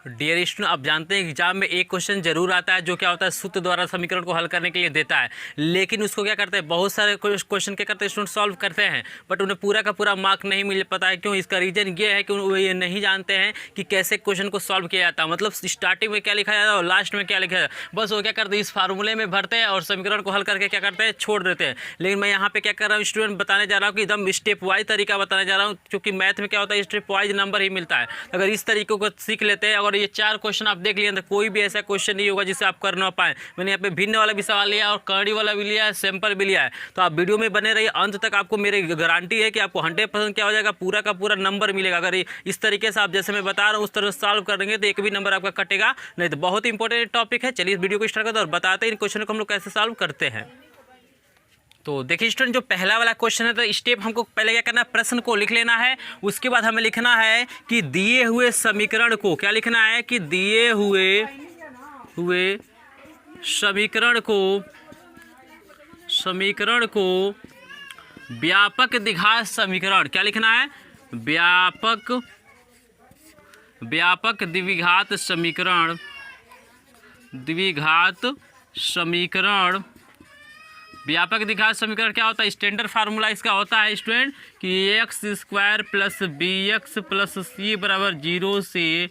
Dear student, आप जानते हैं एग्जाम में एक क्वेश्चन जरूर आता है जो क्या होता है सूत्र द्वारा समीकरण को हल करने के लिए देता है, लेकिन उसको क्या करते हैं, बहुत सारे क्वेश्चन क्या करते हैं स्टूडेंट सॉल्व करते हैं, बट उन्हें पूरा का पूरा मार्क नहीं मिल पाता है। क्यों? इसका रीजन ये है कि वो ये नहीं जानते हैं कि कैसे क्वेश्चन को सॉल्व किया जाता है, मतलब स्टार्टिंग में क्या लिखा जाता है और लास्ट में क्या लिखा जाता है, बस वो क्या करते हैं इस फार्मूले में भरते हैं और समीकरण को हल करके क्या करते हैं छोड़ देते हैं। लेकिन मैं यहाँ पे क्या कर रहा हूँ स्टूडेंट, बताने जा रहा हूँ कि एकदम स्टेप वाइज तरीका बताने जा रहा हूँ, क्योंकि मैथ में क्या होता है स्टेप वाइज नंबर ही मिलता है। अगर इस तरीके को सीख लेते हैं और ये 4 क्वेश्चन आप देख लिए तो कोई भी ऐसा क्वेश्चन नहीं होगा जिसे आप कर ना पाए। मैंने यहाँ पे भिन्न वाला भी सवाल लिया और करड़ी वाला भी लिया है, सैंपल भी लिया है, तो आप वीडियो में बने रहिए अंत तक। आपको मेरी गारंटी है कि आपको 100% क्या हो जाएगा, पूरा का पूरा नंबर मिलेगा। अगर इस तरीके से आप जैसे मैं बता रहा हूँ उस तरह सॉल्व करेंगे तो एक भी नंबर आपका कटेगा नहीं। तो बहुत इंपॉर्टेंट टॉपिक है। चलिए इस वीडियो को स्टार्ट करते हैं और बताते हैं इन क्वेश्चन को हम लोग कैसे सॉल्व करते हैं। तो देखिए स्टूडेंट, जो पहला वाला क्वेश्चन है तो स्टेप हमको पहले क्या करना है, प्रश्न को लिख लेना है। उसके बाद हमें लिखना है कि दिए हुए समीकरण को, क्या लिखना है कि दिए हुए समीकरण को व्यापक द्विघात समीकरण, क्या लिखना है, व्यापक द्विघात समीकरण, व्यापक द्विघात समीकरण क्या होता है, स्टैंडर्ड फार्मूला इसका होता है स्टूडेंट कि x² + bx + c = 0 से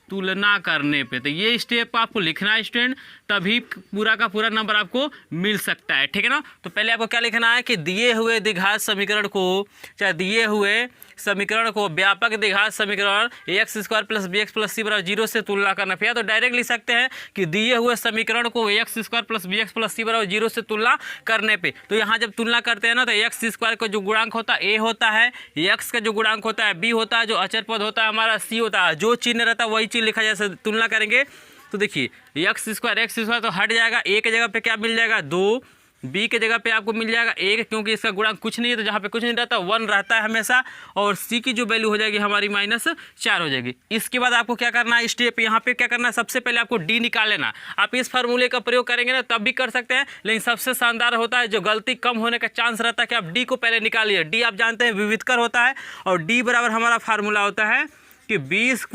तुलना करने पे। तो ये स्टेप आपको लिखना है स्टूडेंट, तभी पूरा का पूरा नंबर आपको मिल सकता है, ठीक है ना। तो पहले आपको क्या लिखना है कि दिए हुए द्विघात समीकरण को, चाहे दिए हुए समीकरण को व्यापक द्विघात समीकरण x² + bx + c = 0 से तुलना करना। फिर तो डायरेक्ट लिख सकते हैं कि दिए हुए समीकरण को x² + bx + c = 0 से तुलना करने पे। तो यहाँ जब तुलना करते हैं ना तो x² का जो गुणांक होता है a होता है, x का जो गुणांक होता है b होता है, जो अचर पद होता है हमारा c होता है, जो चिन्ह रहता है वही चीज लिखा जैसे तुलना करेंगे। तो देखिए x² तो हट जाएगा, a के जगह पे क्या मिल जाएगा 2, b के जगह पे आपको मिल जाएगा 1, क्योंकि इसका गुणांक कुछ नहीं है, तो जहाँ पे कुछ नहीं रहता 1 रहता है हमेशा, और c की जो वैल्यू हो जाएगी हमारी -4 हो जाएगी। इसके बाद आपको क्या करना है, स्टेप यहाँ पे क्या करना है, सबसे पहले आपको d निकाल लेना। आप इस फार्मूले का प्रयोग करेंगे ना तब भी कर सकते हैं, लेकिन सबसे शानदार होता है जो गलती कम होने का चांस रहता है कि आप d को पहले निकालिए। d आप जानते हैं विविधकर होता है, और d बराबर हमारा फार्मूला होता है कि b² -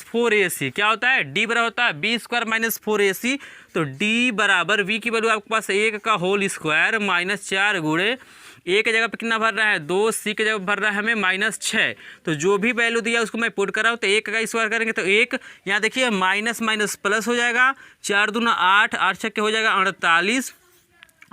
4ac, क्या होता है, d बराबर होता है b² - 4ac। तो d बराबर v की वैल्यू आपके पास 1 का होल स्क्वायर -4 गुणे a के जगह पे कितना भर रहा है 2, c के जगह भर रहा है हमें -6। तो जो भी वैल्यू दिया उसको मैं पुट कर रहा हूँ, तो 1 का स्क्वायर करेंगे तो 1, यहाँ देखिए माइनस माइनस प्लस हो जाएगा, 4 दूना 8, 8 छक्के हो जाएगा 48,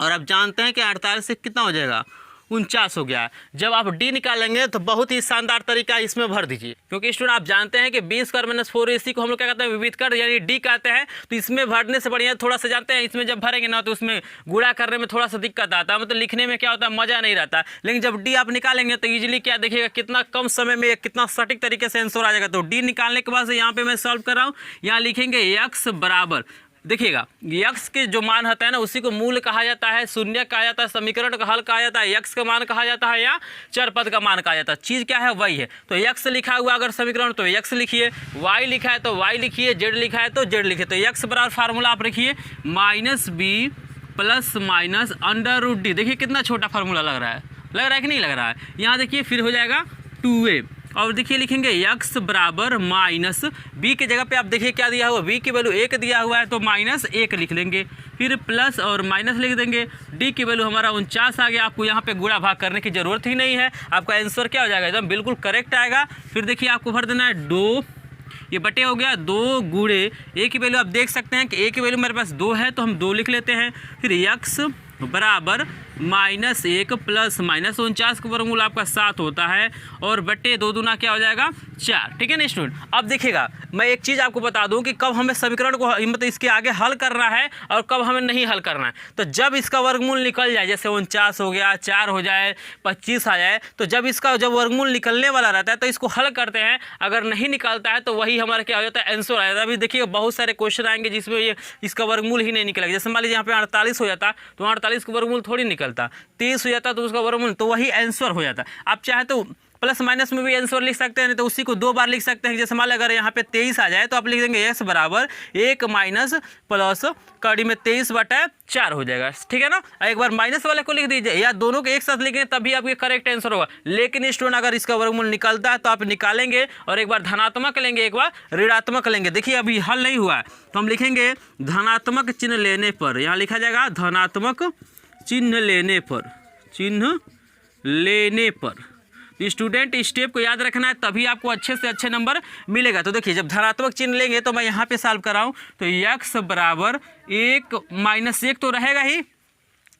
और आप जानते हैं कि 48 से कितना हो जाएगा 49 हो गया। जब आप d निकालेंगे तो बहुत ही शानदार तरीका इसमें भर दीजिए, क्योंकि स्टूडेंट आप जानते हैं कि b² - 4ac को हम लोग क्या कहते हैं, विविधकर यानी d कहते हैं। तो इसमें भरने से बढ़िया थोड़ा सा जानते हैं, इसमें जब भरेंगे ना तो उसमें गुणा करने में थोड़ा सा दिक्कत आता है, मतलब लिखने में क्या होता है मजा नहीं रहता। लेकिन जब d आप निकालेंगे तो ईजिली क्या देखिएगा कितना कम समय में कितना सटीक तरीके से आंसर आ जाएगा। तो d निकालने के बाद से यहाँ पे मैं सॉल्व कर रहा हूँ, यहाँ लिखेंगे x बराबर, देखिएगा x के जो मान होता है ना उसी को मूल कहा जाता है, शून्य कहा जाता है, समीकरण का हल कहा जाता है, x का मान कहा जाता है या चर पद का मान कहा जाता है। चीज़ क्या है वही है। तो x लिखा हुआ अगर समीकरण तो x लिखिए, y लिखा है तो y लिखिए, z लिखा है तो z लिखिए। तो x बराबर फार्मूला आप रखिए -b ± √d। देखिए कितना छोटा फार्मूला लग रहा है कि नहीं लग रहा है। यहाँ देखिए फिर हो जाएगा 2a, और देखिए लिखेंगे x बराबर माइनस b के जगह पे आप देखिए क्या दिया हुआ, b की वैल्यू 1 दिया हुआ है तो -1 लिख लेंगे, फिर प्लस और माइनस लिख देंगे। d की वैल्यू हमारा 49 आ गया। आपको यहाँ पे गुणा भाग करने की जरूरत ही नहीं है, आपका आंसर क्या हो जाएगा एकदम बिल्कुल करेक्ट आएगा। फिर देखिए आपको भर देना है 2, ये बटे हो गया 2 गुणे a की वैल्यू आप देख सकते हैं कि a की वैल्यू मेरे पास 2 है तो हम 2 लिख लेते हैं। फिर x बराबर -1 प्लस -49 का वर्गमूल आपका 7 होता है, और बटे 2 दूना क्या हो जाएगा 4, ठीक है ना स्टूडेंट। अब देखिएगा मैं एक चीज़ आपको बता दूं कि कब हमें समीकरण को मतलब इसके आगे हल करना है और कब हमें नहीं हल करना है। तो जब इसका वर्गमूल निकल जाए, जैसे 49 हो गया, 4 हो जाए, 25 आ जाए, तो जब इसका जब वर्गमूल निकलने वाला रहता है तो इसको हल करते हैं। अगर नहीं निकलता है तो वही हमारा क्या हो जाता है आंसर आ जाता है। अभी देखिए बहुत सारे क्वेश्चन आएंगे जिसमें ये इसका वर्गमूल ही नहीं निकलेगा। जैसे मान लीजिए यहाँ पे 48 हो जाता तो 48 का वर्गमूल थोड़ी निकलता, 30 हो जाता तो उसका वर्गमूल, तो वही आंसर हो जाता। आप चाहे तो प्लस माइनस में भी आंसर लिख सकते हैं, नहीं तो उसी को 2 बार लिख सकते हैं। जैसे मान लो अगर यहाँ पे 23 आ जाए तो आप लिख देंगे x बराबर 1 माइनस प्लस कड़ी में 23/4 हो जाएगा, ठीक है ना। एक बार माइनस वाले को लिख दीजिए या दोनों को एक साथ लिखें तभी आपके करेक्ट आंसर होगा। लेकिन स्टूडेंट अगर इसका वर्गमूल निकलता है तो आप निकालेंगे और एक बार धनात्मक लेंगे एक बार ऋणात्मक लेंगे। देखिए अभी हल नहीं हुआ है तो हम लिखेंगे धनात्मक चिन्ह लेने पर, यहाँ लिखा जाएगा धनात्मक चिन्ह लेने पर। स्टूडेंट स्टेप को याद रखना है तभी आपको अच्छे से अच्छे नंबर मिलेगा। तो देखिए जब धनात्मक चिन्ह लेंगे तो मैं यहाँ पे सॉल्व कराऊँ तो x बराबर 1 माइनस 1 तो रहेगा ही,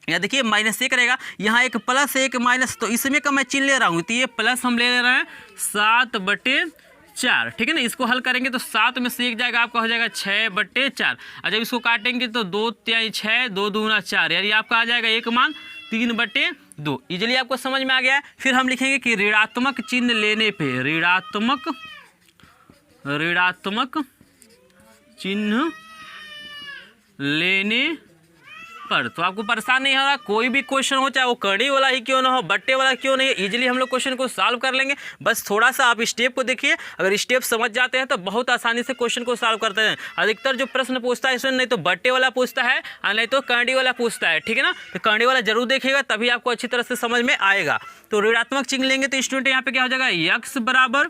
यहाँ देखिए -1 रहेगा, यहाँ एक प्लस एक माइनस, तो इसमें का मैं चिन्ह ले रहा हूँ तो ये प्लस हम ले रहे हैं 7/4, ठीक है ना। इसको हल करेंगे तो 7 में से 1 जाएगा आपका हो जाएगा 6/4 और जब इसको काटेंगे तो 2 3 6 2 दूना 4 यानी आपका आ जाएगा एक मान 3/2। इजली आपको समझ में आ गया है। फिर हम लिखेंगे कि ऋणात्मक चिन्ह लेने पे, ऋणात्मक चिन्ह लेने पर, तो आपको परेशान नहीं हो रहा। कोई भी क्वेश्चन हो चाहे वो कड़ी वाला ही क्यों ना हो, बट्टे वाला क्यों नहीं, इजीली हम लोग क्वेश्चन को सॉल्व कर लेंगे। बस थोड़ा सा आप स्टेप को देखिए, अगर स्टेप समझ जाते हैं तो बहुत आसानी से क्वेश्चन को सॉल्व करते हैं। अधिकतर जो प्रश्न पूछता है इसमें नहीं तो बट्टे वाला पूछता है और नहीं तो कड़ी वाला पूछता है, ठीक है ना। तो कड़ी वाला जरूर देखिएगा तभी आपको अच्छी तरह से समझ में आएगा। तो ऋणात्मक चिन्ह लेंगे तो स्टूडेंट यहाँ पे क्या हो जाएगा x बराबर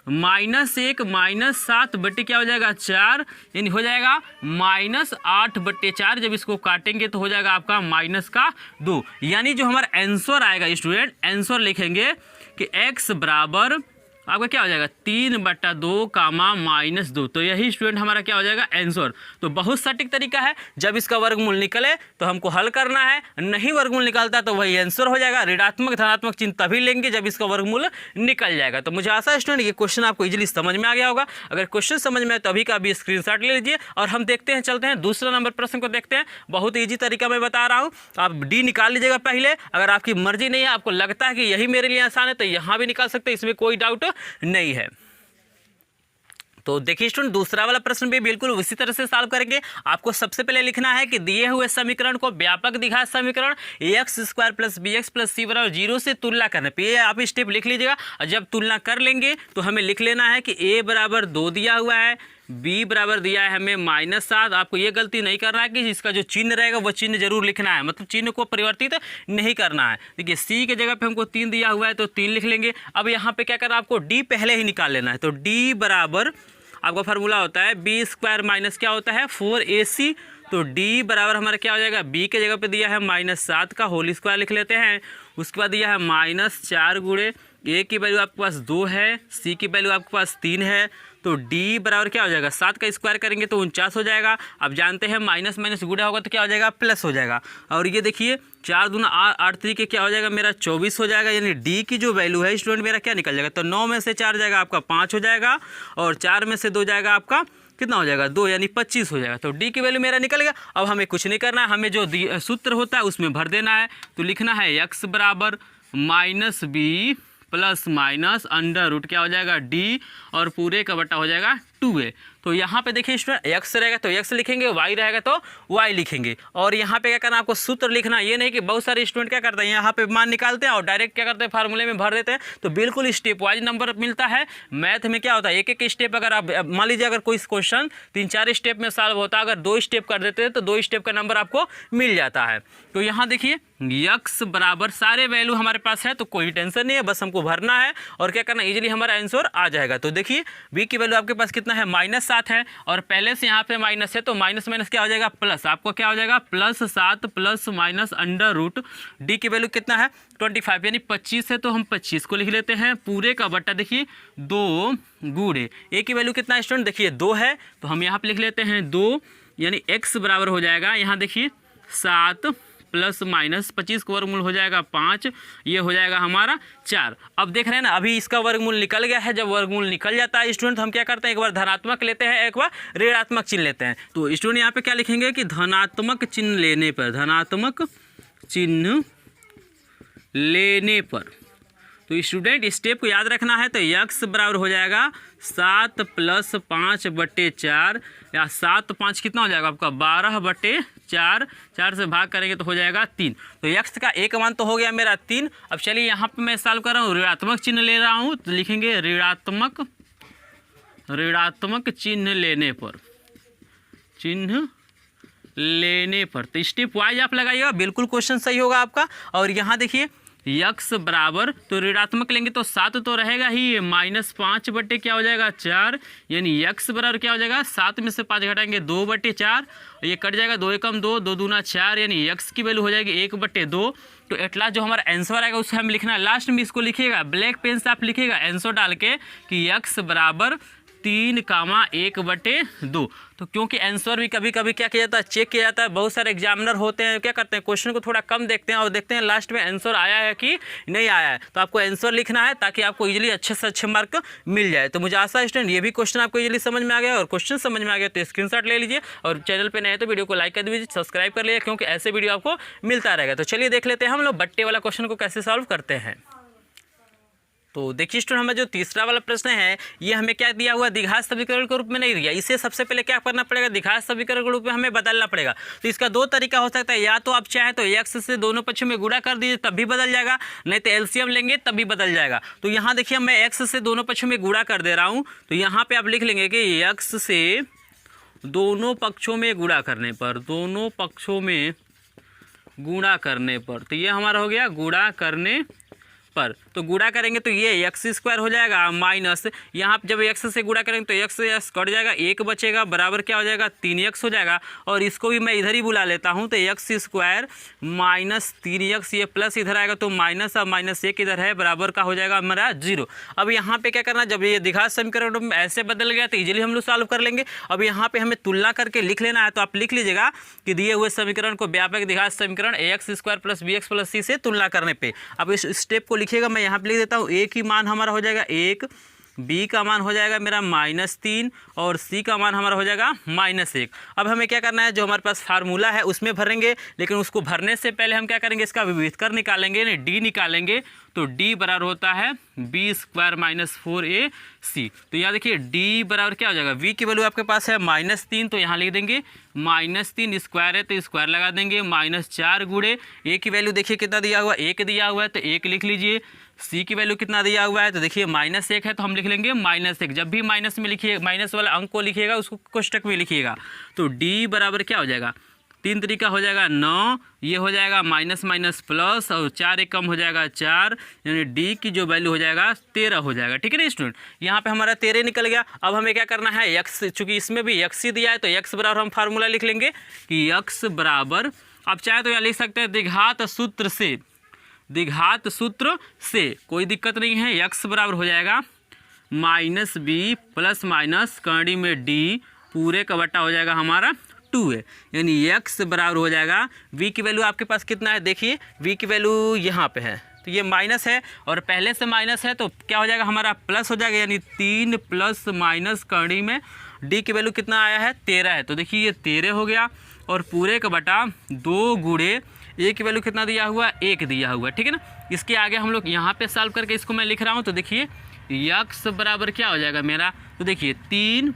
-1 -7 बटे क्या हो जाएगा 4 यानी हो जाएगा -8/4। जब इसको काटेंगे तो हो जाएगा आपका -2 यानी जो हमारा आंसर आएगा स्टूडेंट, आंसर लिखेंगे कि x बराबर आपका क्या हो जाएगा 3/2 -2। तो यही स्टूडेंट हमारा क्या हो जाएगा आंसर। तो बहुत सटीक तरीका है, जब इसका वर्गमूल निकले तो हमको हल करना है, नहीं वर्गमूल निकलता तो वही आंसर हो जाएगा। ऋणात्मक धनात्मक चिन्ह तभी लेंगे जब इसका वर्गमूल निकल जाएगा। तो मुझे आशा है स्टूडेंट ये क्वेश्चन आपको इजीली समझ में आ गया होगा। अगर क्वेश्चन समझ में आए तो अभी का अभी स्क्रीनशॉट ले लीजिए और हम देखते हैं, चलते हैं दूसरा नंबर प्रश्न को देखते हैं। बहुत ईजी तरीका मैं बता रहा हूँ, आप डी निकाल लीजिएगा पहले। अगर आपकी मर्जी नहीं है, आपको लगता है कि यही मेरे लिए आसान है तो यहाँ भी निकाल सकते हैं, इसमें कोई डाउट नहीं है। तो देखिए स्टूडेंट दूसरा वाला प्रश्न भी बिल्कुल उसी तरह से सॉल्व करेंगे। आपको सबसे पहले लिखना है कि दिए हुए समीकरण को व्यापक द्विघात समीकरण ax² + bx + c बराबर 0 से तुलना करने पे, ये आप स्टेप लिख लीजिएगा। और जब तुलना कर लेंगे तो हमें लिख लेना है कि a बराबर 2 दिया हुआ है, b बराबर दिया है हमें -7। आपको ये गलती नहीं करना है कि इसका जो चिन्ह रहेगा वो चिन्ह जरूर लिखना है, मतलब चिन्ह को परिवर्तित नहीं करना है। देखिए c के जगह पे हमको 3 दिया हुआ है तो 3 लिख लेंगे। अब यहाँ पे क्या करना है, आपको d पहले ही निकाल लेना है। तो d बराबर आपका फार्मूला होता है b² माइनस क्या होता है 4ac। तो d बराबर हमारा क्या हो जाएगा, b के जगह पे दिया है -7 का होल स्क्वायर लिख लेते हैं। उसके बाद दिया है -4 गुणे a की वैल्यू आपके पास 2 है, c की वैल्यू आपके पास 3 है। तो d बराबर क्या हो जाएगा, 7 का स्क्वायर करेंगे तो 49 हो जाएगा। अब जानते हैं माइनस माइनस गुणा होगा तो क्या हो जाएगा प्लस हो जाएगा। और ये देखिए 4 दूना 8 3 क्या हो जाएगा मेरा 24 हो जाएगा। यानी d की जो वैल्यू है स्टूडेंट मेरा क्या निकल जाएगा, तो 9 में से 4 जाएगा आपका 5 हो जाएगा और 4 में से 2 जाएगा आपका कितना हो जाएगा 2 यानी 25 हो जाएगा। तो d की वैल्यू मेरा निकल गया। अब हमें कुछ नहीं करना है, हमें जो सूत्र होता है उसमें भर देना है। तो लिखना है x बराबर -b plus minus under root क्या हो जाएगा d और पूरे का बटा हो जाएगा 2a। तो यहाँ पे देखिए स्टूडेंट x रहेगा तो x लिखेंगे, y रहेगा तो y लिखेंगे। और यहाँ पे क्या करना, आपको सूत्र लिखना है। ये नहीं कि बहुत सारे स्टूडेंट क्या करते हैं यहाँ पे मान निकालते हैं और डायरेक्ट क्या करते हैं फार्मूले में भर देते हैं। तो बिल्कुल स्टेप वाइज नंबर मिलता है। मैथ में क्या होता है एक एक स्टेप, अगर आप मान लीजिए अगर कोई क्वेश्चन 3-4 स्टेप में सॉल्व होता है, अगर 2 स्टेप कर देते हैं तो 2 स्टेप का नंबर आपको मिल जाता है। तो यहाँ देखिए x बराबर सारे वैल्यू हमारे पास है तो कोई टेंशन नहीं है, बस हमको भरना है और क्या करना इजीली हमारा आंसर आ जाएगा। तो देखिए b की वैल्यू आपके पास कितना है -7 है और पहले से यहाँ पे माइनस है तो माइनस माइनस क्या हो जाएगा प्लस, आपको क्या हो जाएगा +7 plus minus under root d की वैल्यू कितना है 25 यानी 25 है तो हम 25 को लिख लेते हैं। पूरे का बट्टा देखिए 2 गुणे a की वैल्यू कितना है स्टूडेंट, देखिए 2 है तो हम यहाँ पे लिख लेते हैं 2 यानी x बराबर हो जाएगा यहाँ देखिए 7 प्लस माइनस 25 का वर्गमूल हो जाएगा 5, ये हो जाएगा हमारा 4। अब देख रहे हैं ना अभी इसका वर्गमूल निकल गया है। जब वर्गमूल निकल जाता है स्टूडेंट हम क्या करते हैं, एक बार धनात्मक लेते हैं एक बार ऋणात्मक चिन्ह लेते हैं। तो स्टूडेंट यहाँ पे क्या लिखेंगे कि धनात्मक चिन्ह लेने पर, धनात्मक चिन्ह लेने पर तो स्टूडेंट स्टेप को याद रखना है। तो x बराबर हो जाएगा 7 + 5/4 या 7 5 कितना हो जाएगा आपका 12/4, 4 से भाग करेंगे तो हो जाएगा 3। तो x का एक मान तो हो गया मेरा 3। अब चलिए यहाँ पे मैं सॉल्व कर रहा हूँ, ऋणात्मक चिन्ह ले रहा हूँ तो लिखेंगे ऋणात्मक चिन्ह लेने पर तो स्टेप वाइज आप लगाइएगा, बिल्कुल क्वेश्चन सही होगा आपका। और यहाँ देखिए x बराबर तो ऋणात्मक लेंगे तो 7 तो रहेगा ही, -5 क्या हो जाएगा 4, यानी x बराबर क्या हो जाएगा 7 में से 5 घटाएंगे 2/4, ये कट जाएगा 2 एकम 2, 2 दूना 4, यानी x की वैल्यू हो जाएगी 1/2। तो एटलास्ट जो हमारा आंसर आएगा उसे हम लिखना है, लास्ट में इसको लिखिएगा ब्लैक पेन से आप लिखिएगा आंसर डाल के कि x बराबर 3,1/2। तो क्योंकि आंसर भी कभी कभी क्या किया जाता है चेक किया जाता है, बहुत सारे एग्जामिनर होते हैं क्या करते हैं क्वेश्चन को थोड़ा कम देखते हैं और देखते हैं लास्ट में आंसर आया है कि नहीं आया है। तो आपको आंसर लिखना है ताकि आपको इजीली अच्छे से अच्छे मार्क मिल जाए। तो मुझे आशा है स्टूडेंट ये भी क्वेश्चन आपको इजीली समझ में आ गया, और क्वेश्चन समझ में आ गया तो स्क्रीनशॉट ले लीजिए, और चैनल पर नए तो वीडियो को लाइक कर दीजिए, सब्सक्राइब कर लीजिए, क्योंकि ऐसे वीडियो आपको मिलता रहेगा। तो चलिए देख लेते हैं हम लोग बट्टे वाला क्वेश्चन को कैसे सॉल्व करते हैं। तो देखिए स्टूडेंट हमें जो तीसरा वाला प्रश्न है ये हमें क्या दिया हुआ द्विघात समीकरण के रूप में नहीं दिया। इसे सबसे पहले क्या करना पड़ेगा, द्विघात समीकरण के रूप में हमें बदलना पड़ेगा। तो इसका दो तरीका हो सकता है, या तो आप चाहे तो x से दोनों पक्षों में गुणा कर दीजिए तब भी बदल जाएगा, नहीं तो एलसीएम लेंगे तब भी बदल जाएगा। तो यहाँ देखिए मैं x से दोनों पक्षों में गुणा कर दे रहा हूँ, तो यहाँ पर आप लिख लेंगे कि x से दोनों पक्षों में गुणा करने पर तो ये हमारा हो गया गुणा करने पर। तो गुणा करेंगे तो ये x² हो जाएगा माइनस, यहाँ पर जब x से गुणा करेंगे तो x से x कट जाएगा, 1 बचेगा, बराबर क्या हो जाएगा 3x हो जाएगा। और इसको भी मैं इधर ही बुला लेता हूँ, तो x² माइनस 3x, ये प्लस इधर आएगा तो माइनस, अब -1 इधर है, बराबर का हो जाएगा हमारा 0। अब यहाँ पे क्या करना, जब ये द्विघात समीकरण में ऐसे बदल गया तो इजीली हम लोग सॉल्व कर लेंगे। अब यहाँ पे हमें तुलना करके लिख लेना है, तो आप लिख लीजिएगा कि दिए हुए समीकरण को व्यापक द्विघात समीकरण ax² + bx + c से तुलना करने पे। अब इस स्टेप को लिखिएगा, मैं यहाँ पे लिख देता हूँ। a की मान हमारा हो जाएगा 1, b का मान हो जाएगा मेरा -3 और c का मान हमारा हो जाएगा -1। अब हमें क्या करना है, जो हमारे पास फार्मूला है उसमें भरेंगे, लेकिन उसको भरने से पहले हम क्या करेंगे, इसका विभेदकर निकालेंगे, यानी d निकालेंगे। तो d बराबर होता है b² - 4ac। तो यहाँ देखिए d बराबर क्या हो जाएगा, v की वैल्यू आपके पास है -3, तो यहाँ लिख देंगे -3 स्क्वायर है तो स्क्वायर लगा देंगे, -4 गुणे a की वैल्यू देखिए कितना दिया हुआ, 1 दिया हुआ है तो 1 लिख लीजिए। c की वैल्यू कितना दिया हुआ है, तो देखिए -1 है तो हम लिख लेंगे -1। जब भी माइनस में लिखिए, माइनस वाला अंक को लिखिएगा उसको कोष्टक में लिखिएगा। तो d बराबर क्या हो जाएगा, 3 तरीका हो जाएगा 9, ये हो जाएगा माइनस माइनस प्लस, और 4 एक कम हो जाएगा 4, यानी d की जो वैल्यू हो जाएगा 13 हो जाएगा। ठीक है ना स्टूडेंट, यहाँ पे हमारा 13 निकल गया। अब हमें क्या करना है, x, चूंकि इसमें भी x ही दिया है तो x बराबर हम फार्मूला लिख लेंगे कि x बराबर, आप चाहे तो यहाँ लिख सकते हैं द्विघात सूत्र से कोई दिक्कत नहीं है। x बराबर हो जाएगा -b प्लस माइनस कर्णी में d पूरे का बट्टा हो जाएगा हमारा 2 है, यानी x बराबर हो जाएगा, v की वैल्यू आपके पास कितना है, देखिए v की वैल्यू यहाँ पे है तो ये माइनस है और पहले से माइनस है तो क्या हो जाएगा हमारा प्लस हो जाएगा, यानी 3 प्लस माइनस कर्णी में d की वैल्यू कितना आया है 13 है। तो देखिए ये 13 हो गया, और पूरे का बटा 2 गुणे a की वैल्यू कितना दिया हुआ, 1 दिया हुआ, ठीक है ना। इसके आगे हम लोग यहाँ पे सॉल्व करके इसको मैं लिख रहा हूँ। तो देखिए x बराबर क्या हो जाएगा मेरा, तो देखिए 3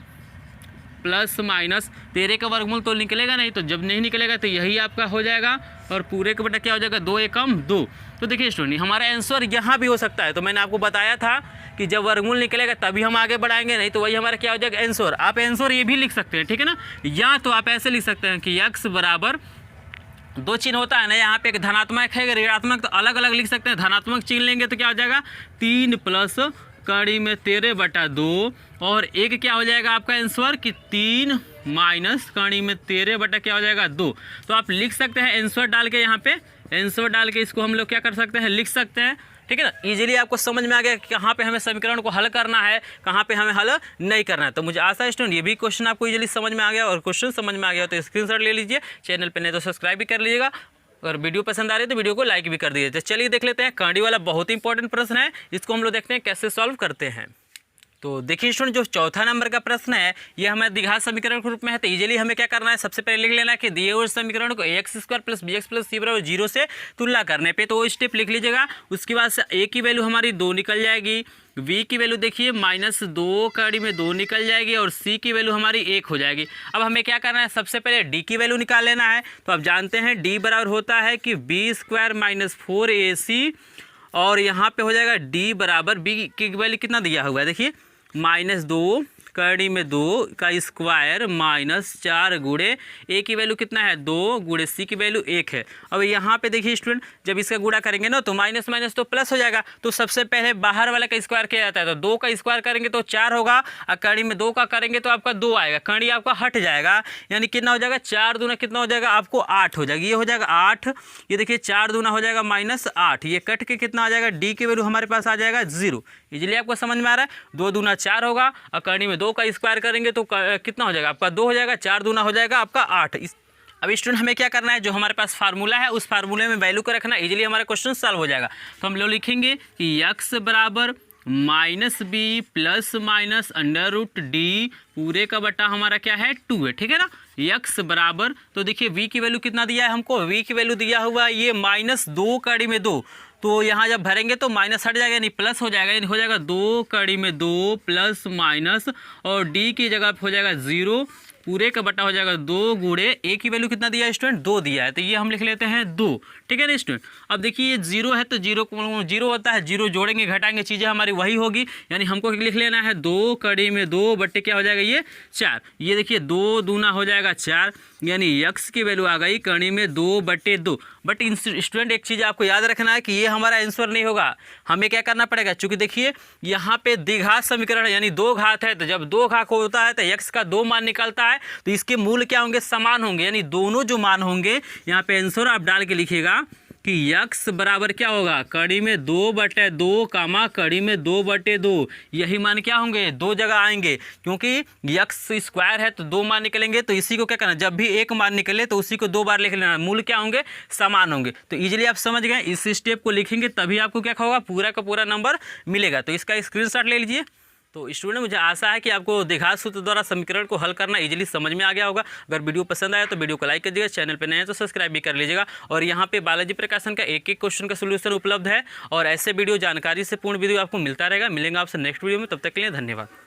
प्लस माइनस 13 का वर्गमूल तो निकलेगा नहीं, तो जब नहीं निकलेगा तो यही आपका हो जाएगा, और पूरे का बटा क्या हो जाएगा 2 एकम 2। तो देखिए स्टूडेंट हमारा आंसर यहाँ भी हो सकता है, तो मैंने आपको बताया था कि जब वर्गमूल निकलेगा तभी हम आगे बढ़ाएंगे, नहीं तो वही हमारा क्या हो जाएगा आंसर। आप आंसर ये भी लिख सकते हैं, ठीक है ना, या तो आप ऐसे लिख सकते हैं कि x बराबर 2 चिन्ह होता है ना, यहाँ पे एक धनात्मक है ऋणात्मक, तो अलग अलग लिख सकते हैं। धनात्मक चिन्ह लेंगे तो क्या हो जाएगा 3 प्लस कड़ी में 13/2, और एक क्या हो जाएगा आपका आंसर कि 3 माइनस कड़ी में 13 क्या हो जाएगा 2। तो आप लिख सकते हैं आंसर डाल के, यहाँ पे आंसर डाल के इसको हम लोग क्या कर सकते हैं, लिख सकते हैं, ठीक है ना। इजीली आपको समझ में आ गया कि कहाँ पे हमें समीकरण को हल करना है, कहाँ पे हमें हल नहीं करना है। तो मुझे आशा है स्टूडेंट ये भी क्वेश्चन आपको इजीली समझ में आ गया, और क्वेश्चन समझ में आ गया तो स्क्रीनशॉट ले लीजिए, चैनल पे नहीं तो सब्सक्राइब भी कर लीजिएगा, अगर वीडियो पसंद आ रही है तो वीडियो को लाइक भी कर दीजिए। तो चलिए देख लेते हैं कर्णी वाला बहुत ही इंपॉर्टेंट प्रश्न है, इसको हम लोग देखते हैं कैसे सॉल्व करते हैं। तो देखिए स्टूडेंट, जो चौथा नंबर का प्रश्न है ये हमें द्विघात समीकरण के रूप में है। तो इजीली हमें क्या करना है, सबसे पहले लिख लेना है कि दिए हुए समीकरण को x square plus b x plus c बराबर 0 से तुलना करने पे तो वो स्टेप लिख लीजिएगा। उसके बाद से ए की वैल्यू हमारी 2 निकल जाएगी, v की वैल्यू देखिए -2 कड़ी में 2 निकल जाएगी और c की वैल्यू हमारी 1 हो जाएगी। अब हमें क्या करना है, सबसे पहले d की वैल्यू निकाल लेना है। तो आप जानते हैं d बराबर होता है कि b स्क्वायर माइनस 4ac और यहाँ पे हो जाएगा d बराबर b की वैल्यू कितना दिया हुआ है, देखिए -2 कड़ी में 2 का स्क्वायर -4 गुणे ए की वैल्यू कितना है 2 गुणे सी की वैल्यू 1 है। अब यहाँ पे देखिए स्टूडेंट, जब इसका गुणा करेंगे ना तो माइनस माइनस तो प्लस हो जाएगा। तो सबसे पहले बाहर वाले का स्क्वायर किया जाता है, तो 2 का स्क्वायर करेंगे तो 4 होगा और कड़ी में 2 का करेंगे तो आपका 2 आएगा, कड़ी आपका हट जाएगा, यानी कितना हो जाएगा 4 दूना कितना हो जाएगा आपको 8 हो जाएगा, ये हो जाएगा 8। ये देखिए 4 दूना हो जाएगा -8, ये कट के कितना आ जाएगा डी की वैल्यू हमारे पास आ जाएगा 0। इजीली आपको समझ में आ रहा है, 2 दूना 4 होगा और कड़ी में 2 का स्क्वायर करेंगे तो कितना हो जाएगा आपका 2 हो जाएगा, 4 दूना हो जाएगा आपका 8। अब स्टूडेंट हमें क्या करना है, जो हमारे पास फार्मूला है उस फार्मूले में वैल्यू को रखना, इजीली हमारा क्वेश्चन सॉल्व हो जाएगा। तो हम लोग लिखेंगे कि x बराबर -b प्लस माइनस √d पूरे का बटा हमारा क्या है 2 है, ठीक है ना। x बराबर, तो देखिए v की वैल्यू कितना दिया है हमको, v की वैल्यू दिया हुआ है ये -2 कड़ी में 2, तो यहाँ जब भरेंगे तो माइनस हट जाएगा यानी प्लस हो जाएगा, यानी हो जाएगा 2 कड़ी में 2 प्लस माइनस और d की जगह पे हो जाएगा 0 पूरे का बटा हो जाएगा 2 गुणे ए की वैल्यू कितना दिया है स्टूडेंट 2 दिया है, तो ये हम लिख लेते हैं 2, ठीक है ना स्टूडेंट। अब देखिए ये 0 है तो 0 होता है, 0 जोड़ेंगे घटाएंगे चीज़ें हमारी वही होगी, यानी हमको लिख लेना है 2 कड़ी में 2 बट्टे क्या हो जाएगा ये 4। ये देखिए 2 दूना हो जाएगा 4, यानी x की वैल्यू आ गई कड़ी में 2 बट्टे 2। बट स्टूडेंट एक चीज़ आपको याद रखना है कि ये हमारा आंसर नहीं होगा, हमें क्या करना पड़ेगा, चूँकि देखिए यहाँ पे द्विघात समीकरण यानी 2 घात है, तो जब 2 घात होता है तो x का 2 मान निकलता है, तो इसके मूल क्या होंगे समान होंगे, यानी दोनों जो मान होंगे यहाँ पे आंसर आप डाल के लिखिएगा कि x बराबर क्या होगा कड़ी में 2 बटे 2 कामा कड़ी में 2 बटे 2, यही मान क्या होंगे 2 जगह आएंगे, क्योंकि x स्क्वायर है तो 2 मान निकलेंगे, तो इसी को क्या करना, जब भी एक मान निकले तो उसी को 2 बार लिख लेना, मूल क्या होंगे समान होंगे। तो इजीली आप समझ गए, इस स्टेप को लिखेंगे तभी आपको क्या होगा पूरा का पूरा नंबर मिलेगा। तो इसका स्क्रीनशॉट ले लीजिए। तो स्टूडेंट मुझे आशा है कि आपको द्विघात सूत्र द्वारा समीकरण को हल करना इजीली समझ में आ गया होगा। अगर वीडियो पसंद आया तो वीडियो को लाइक कीजिएगा, चैनल पे नए हैं तो सब्सक्राइब भी कर लीजिएगा। और यहाँ पे बालाजी प्रकाशन का एक क्वेश्चन का सोल्यूशन उपलब्ध है और ऐसे वीडियो जानकारी से पूर्ण वीडियो आपको मिलता रहेगा। मिलेंगे आपसे नेक्स्ट वीडियो में, तब तक के लिए धन्यवाद।